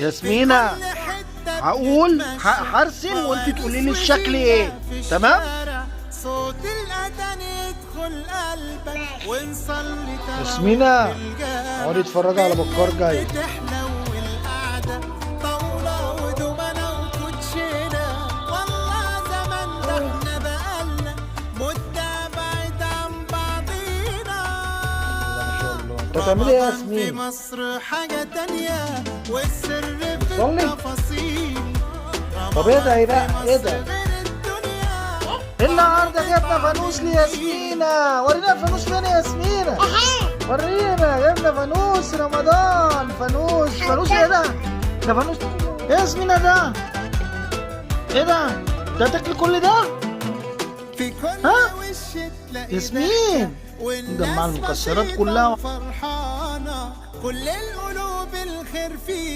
ياسمينة هقول هرسم وانت تقولي لي الشكل ايه، تمام؟ صوت الأذان يدخل قلبك ونصلي ياسمينة اقعدي اتفرجي على بكار جاي. تحلو القعدة طاولة ودومنة وكوتشينة، والله زمان ده احنا بقالنا مدة بعيد عن بعضينا. ما شاء الله. انت بتعملي ايه يا في ياسمين؟ مصر حاجة تانية والسر في صلي. التفاصيل. طب ايه ده؟ ايه ده؟ ايه ده؟ غير الدنيا. النهارده جبنا فانوس لياسمينة، ورينا الفانوس فين يا ياسمينة؟ ورينا، جبنا فانوس رمضان. فانوس ايه ده؟ ده فانوس ايه يا ياسمينة ده؟ ايه ده؟ انت هتاكلي كل ده؟ في كل ها؟ وش تلاقي ياسمين مجمعة المكسرات كلها. فرحانة، كل القلوب الخير فيها.